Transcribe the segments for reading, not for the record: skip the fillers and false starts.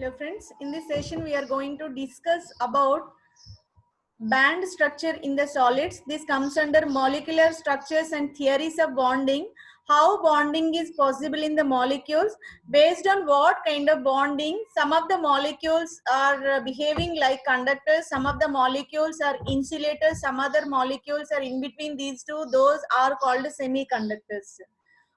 Hello friends, in this session we are going to discuss about band structure in the solids. This comes under molecular structures and theories of bonding. How bonding is possible in the molecules, based on what kind of bonding. Some of the molecules are behaving like conductors, some of the molecules are insulators, some other molecules are in between these two. Those are called semiconductors.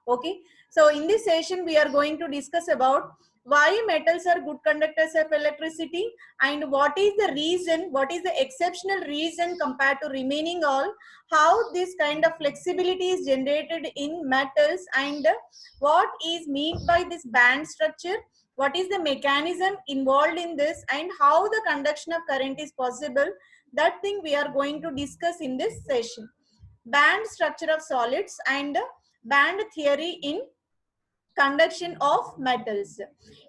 Okay, so in this session we are going to discuss about why metals are good conductors of electricity and what is the reason, what is the exceptional reason compared to remaining all, how this kind of flexibility is generated in metals, and what is meant by this band structure, what is the mechanism involved in this, and how the conduction of current is possible. That thing we are going to discuss in this session. Band structure of solids and band theory in conduction of metals.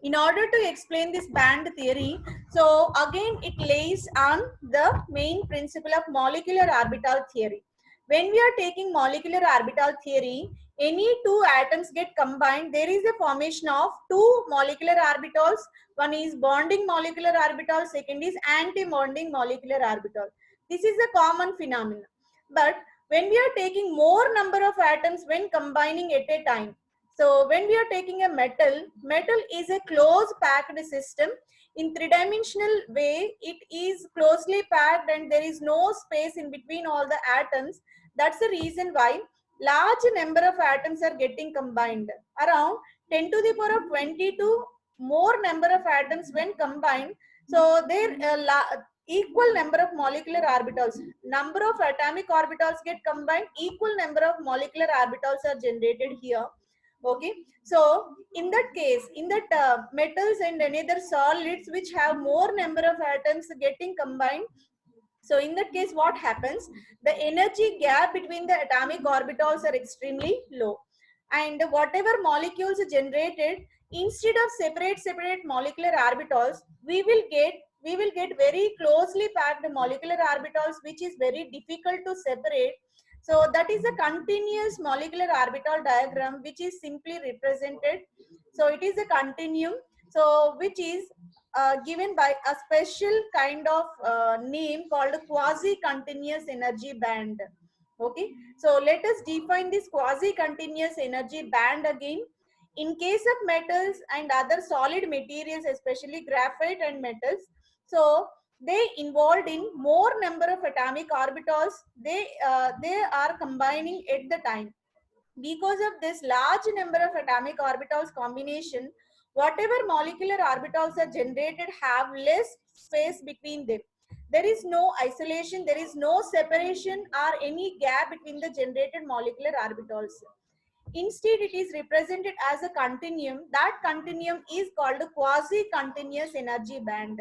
In order to explain this band theory, so again it lays on the main principle of molecular orbital theory. When we are taking molecular orbital theory, any two atoms get combined, there is a formation of two molecular orbitals. One is bonding molecular orbital, second is anti-bonding molecular orbital. This is a common phenomenon. But when we are taking more number of atoms when combining at a time, so when we are taking a metal, metal is a close packed system. In three-dimensional way, it is closely packed and there is no space in between all the atoms. That's the reason why large number of atoms are getting combined. Around 10 to the power of 22 more number of atoms when combined. So there equal number of molecular orbitals. Number of atomic orbitals get combined, equal number of molecular orbitals are generated here. Okay, so in that case, in that metals and any other solids which have more number of atoms getting combined, so in that case what happens, the energy gap between the atomic orbitals are extremely low, and whatever molecules are generated, instead of separate molecular orbitals, we will get very closely packed molecular orbitals, which is very difficult to separate. So that is a continuous molecular orbital diagram which is simply represented. So it is a continuum, so which is given by a special kind of name called quasi-continuous energy band. Okay, so let us define this quasi-continuous energy band again. In case of metals and other solid materials, especially graphite and metals, so they involved in more number of atomic orbitals. They are combining at the time. Because of this large number of atomic orbitals combination, whatever molecular orbitals are generated have less space between them. There is no isolation, there is no separation or any gap between the generated molecular orbitals. Instead, it is represented as a continuum. That continuum is called a quasi-continuous energy band.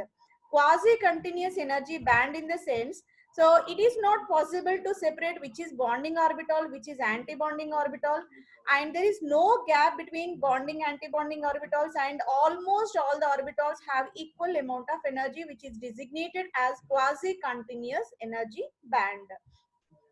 Quasi-continuous energy band in the sense, so it is not possible to separate which is bonding orbital, which is anti-bonding orbital, and there is no gap between bonding anti-bonding orbitals, and almost all the orbitals have equal amount of energy, which is designated as quasi-continuous energy band.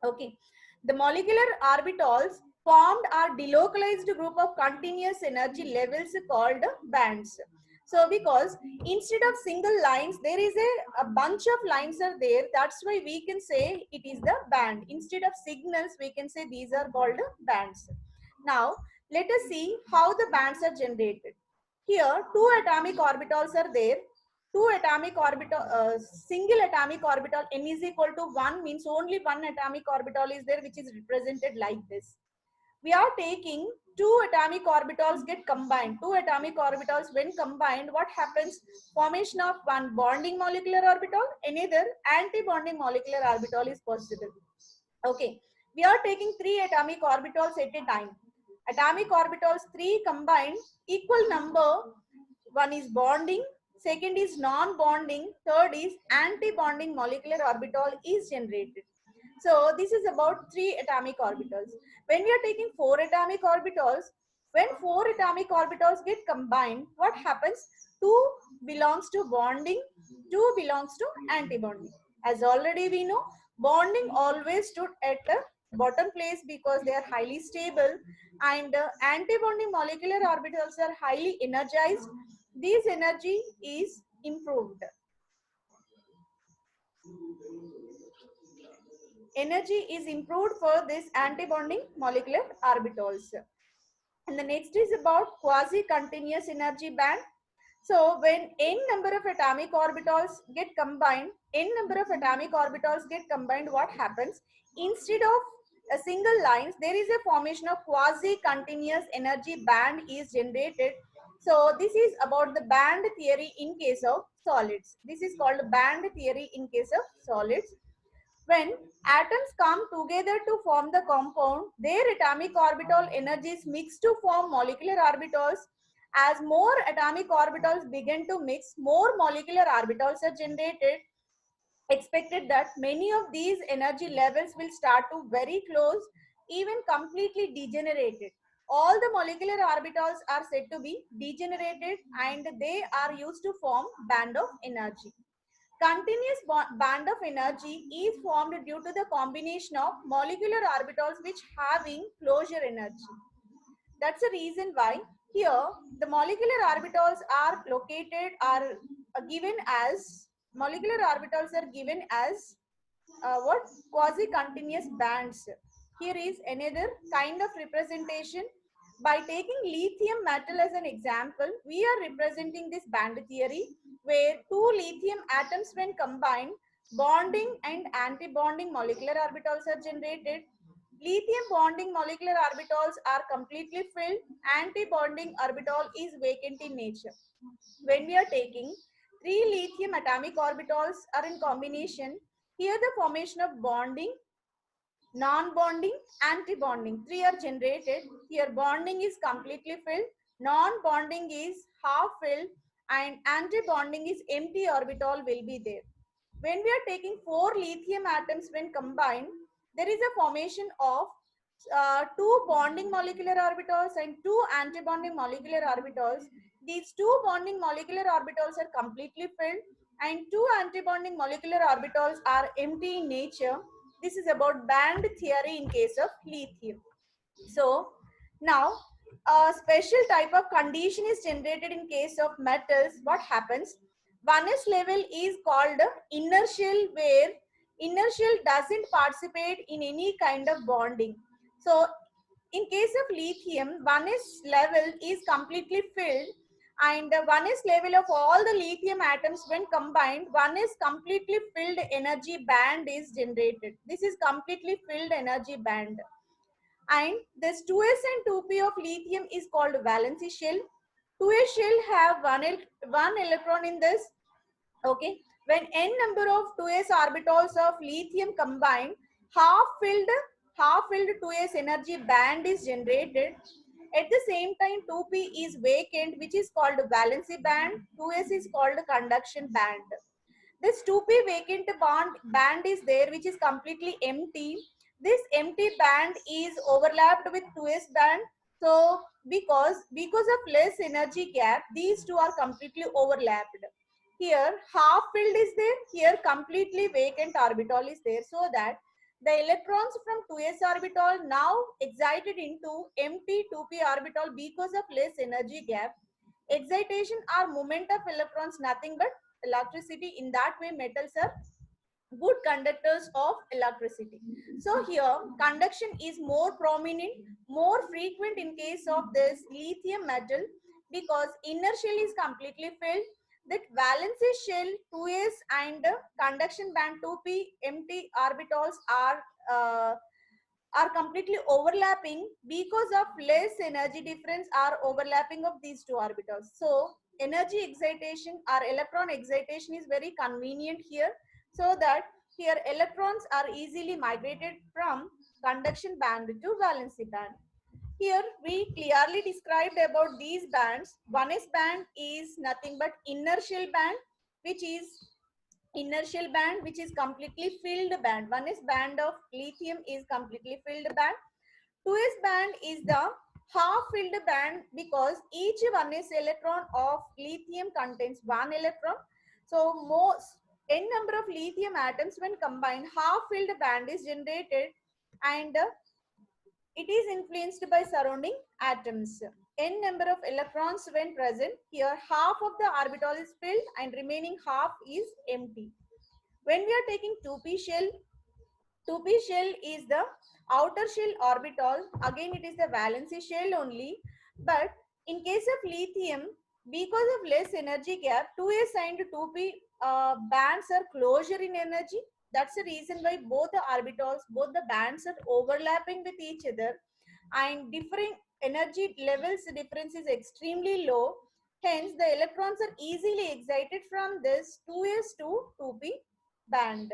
Okay, the molecular orbitals formed are delocalized group of continuous energy levels called bands. So because instead of single lines, there is a bunch of lines are there. That's why we can say it is the band. Instead of signals, we can say these are called bands. Now, let us see how the bands are generated. Here, two atomic orbitals are there. Two atomic orbital, single atomic orbital n is equal to 1 means only one atomic orbital is there, which is represented like this. We are taking two atomic orbitals get combined. Two atomic orbitals when combined, what happens? Formation of one bonding molecular orbital, another anti-bonding molecular orbital is possible. Okay, we are taking three atomic orbitals at a time. Atomic orbitals 3 combined, equal number. One is bonding, second is non-bonding, third is anti-bonding molecular orbital is generated. So this is about 3 atomic orbitals. When we are taking 4 atomic orbitals, when 4 atomic orbitals get combined, what happens? 2 belongs to bonding, 2 belongs to anti-bonding. As already we know, bonding always stood at the bottom place because they are highly stable, and anti-bonding molecular orbitals are highly energized. this energy is improved. Energy is improved for this antibonding molecular orbitals. And the next is about quasi-continuous energy band. So when n number of atomic orbitals get combined, what happens? Instead of a single lines, there is a formation of quasi-continuous energy band is generated. So this is about the band theory in case of solids. This is called band theory in case of solids. When atoms come together to form the compound, their atomic orbital energies mix to form molecular orbitals. As more atomic orbitals begin to mix, more molecular orbitals are generated. Expected that many of these energy levels will start to very close, even completely degenerated. All the molecular orbitals are said to be degenerated and they are used to form band of energy. Continuous band of energy is formed due to the combination of molecular orbitals which having closure energy. That's the reason why here the molecular orbitals are located are given as molecular orbitals are given as what quasi-continuous bands. Here is another kind of representation. By taking lithium metal as an example, we are representing this band theory where two lithium atoms when combined, bonding and anti-bonding molecular orbitals are generated. Lithium bonding molecular orbitals are completely filled, anti-bonding orbital is vacant in nature. When we are taking three lithium atomic orbitals are in combination, here the formation of bonding, non-bonding, anti-bonding, three are generated. Here bonding is completely filled, non-bonding is half filled, and anti-bonding is empty orbital will be there. When we are taking four lithium atoms when combined, there is a formation of two bonding molecular orbitals and two anti-bonding molecular orbitals. These two bonding molecular orbitals are completely filled and two anti-bonding molecular orbitals are empty in nature. This is about band theory in case of lithium. So now a special type of condition is generated in case of metals. What happens? Valence level is called inertial, where inertial doesn't participate in any kind of bonding. So in case of lithium, valence level is completely filled, and the valence level of all the lithium atoms when combined, one is completely filled energy band is generated. This is completely filled energy band. And this 2s and 2p of lithium is called valency shell. 2s shell have one electron in this. Okay, when n number of 2s orbitals of lithium combined, half filled 2s energy band is generated. At the same time 2p is vacant, which is called valency band. 2s is called conduction band. This 2p vacant band is there, which is completely empty. This empty band is overlapped with 2s band. So because of less energy gap, these two are completely overlapped. Here half filled is there, here completely vacant orbital is there, so that the electrons from 2s orbital now excited into empty 2p orbital because of less energy gap. Excitation or movement of electrons nothing but electricity. In that way metals are good conductors of electricity. So here conduction is more prominent, more frequent in case of this lithium metal, because inner shell is completely filled. That valency shell 2s and conduction band 2p empty orbitals are completely overlapping because of less energy difference are overlapping of these two orbitals. So energy excitation or electron excitation is very convenient here, so that here electrons are easily migrated from conduction band to valency band. Here we clearly described about these bands. 1s band is nothing but inertial band, which is completely filled band. 1s band of lithium is completely filled band. 2s band is the half filled band, because each 1s electron of lithium contains one electron. So most n number of lithium atoms when combined, half filled band is generated, and it is influenced by surrounding atoms. n number of electrons when present. Here half of the orbital is filled and remaining half is empty. When we are taking 2p shell, 2p shell is the outer shell orbital. Again, it is the valency shell only. But in case of lithium, because of less energy gap, 2s and 2p bands are closer in energy. That's the reason why both the orbitals, both the bands are overlapping with each other, and differing energy levels difference is extremely low. Hence, the electrons are easily excited from this 2s to 2p band.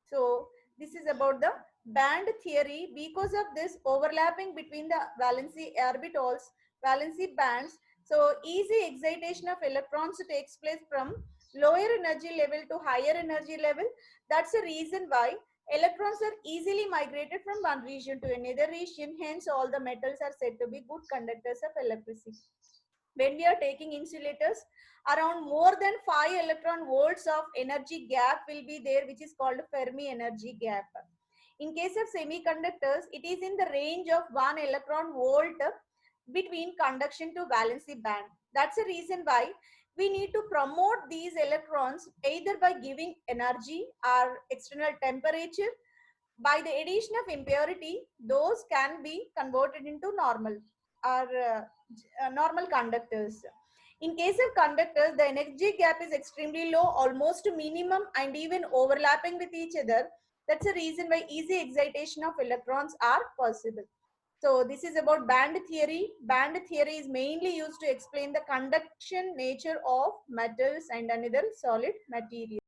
So this is about the band theory. Because of this overlapping between the valency orbitals, valency bands, so easy excitation of electrons takes place from lower energy level to higher energy level. That's the reason why electrons are easily migrated from one region to another region. Hence, all the metals are said to be good conductors of electricity. When we are taking insulators, around more than 5 electron volts of energy gap will be there, which is called Fermi energy gap. In case of semiconductors, it is in the range of 1 electron volt between conduction to valency band. That's the reason why we need to promote these electrons either by giving energy or external temperature. By the addition of impurity, those can be converted into normal or normal conductors. In case of conductors, the energy gap is extremely low, almost minimum, and even overlapping with each other. That's the reason why easy excitation of electrons are possible. So this is about band theory. Band theory is mainly used to explain the conduction nature of metals and another solid material.